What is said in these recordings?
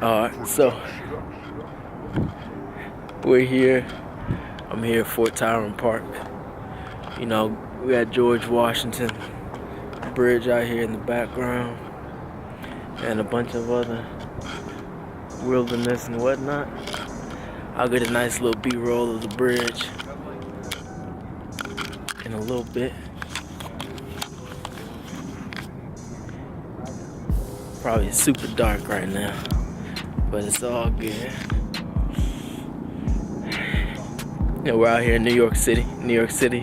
Alright, so we're here. I'm here at Fort Tyron Park. You know, we got George Washington Bridge out here in the background and a bunch of other wilderness and whatnot. I'll get a nice little B-roll of the bridge in a little bit. Probably super dark right now, but it's all good. Yeah, we're out here in New York City. New York City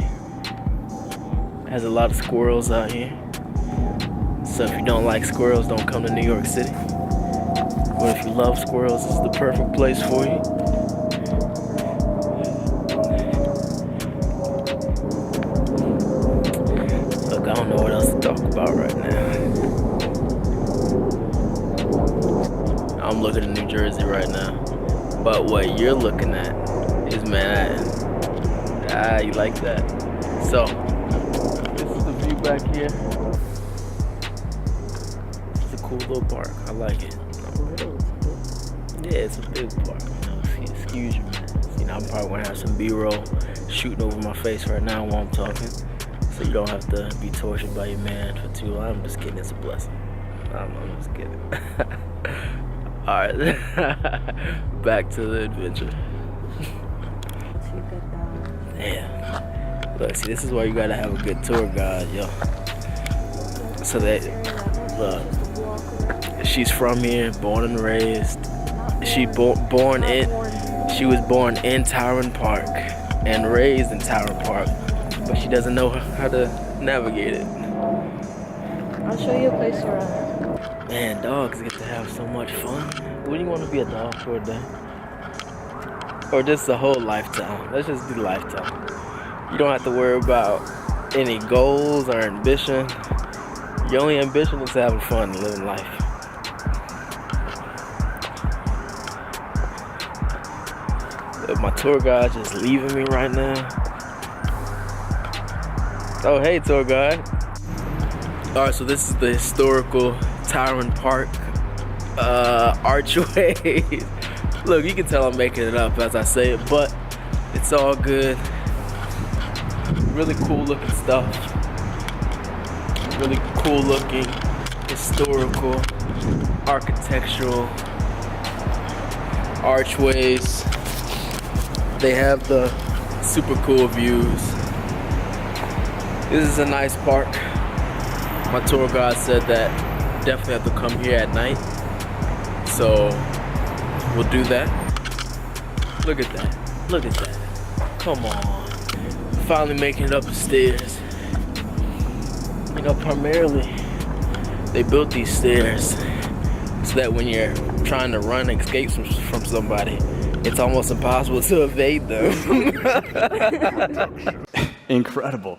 has a lot of squirrels out here. So if you don't like squirrels, don't come to New York City. But if you love squirrels, this is the perfect place for you. Look, I don't know what else to talk about right now. I'm looking at New Jersey right now. But what you're looking at is Manhattan. You like that? So, this is the view back here. It's a cool little park. I like it. Yeah, it's a big park. You know, excuse you, man. You know, I'm probably gonna have some B-roll shooting over my face right now while I'm talking, so you don't have to be tortured by your man for too long. I'm just kidding. It's a blessing. I'm just kidding. All right, back to the adventure. Yeah. Look, see, this is why you gotta have a good tour guide, yo. So that, look, she's from here, born and raised. She was born in Tyron Park and raised in Tyron Park, but she doesn't know how to navigate it. I'll show you a place around. Man, dogs get to have so much fun. Wouldn't you want to be a dog for a day? Or just a whole lifetime? Let's just do lifetime. You don't have to worry about any goals or ambition. Your only ambition is having fun and living life. My tour guide just leaving me right now. Oh, hey, tour guide. All right, so this is the historical Tyron Park archways. Look, you can tell I'm making it up as I say it, but it's all good. Really cool looking stuff. Really cool looking historical, architectural archways. They have the super cool views. This is a nice park. My tour guide said that definitely have to come here at night. So we'll do that. Look at that. Look at that. Come on. Finally making it up the stairs. You know, primarily they built these stairs so that when you're trying to run and escape from somebody, it's almost impossible to evade them. Incredible.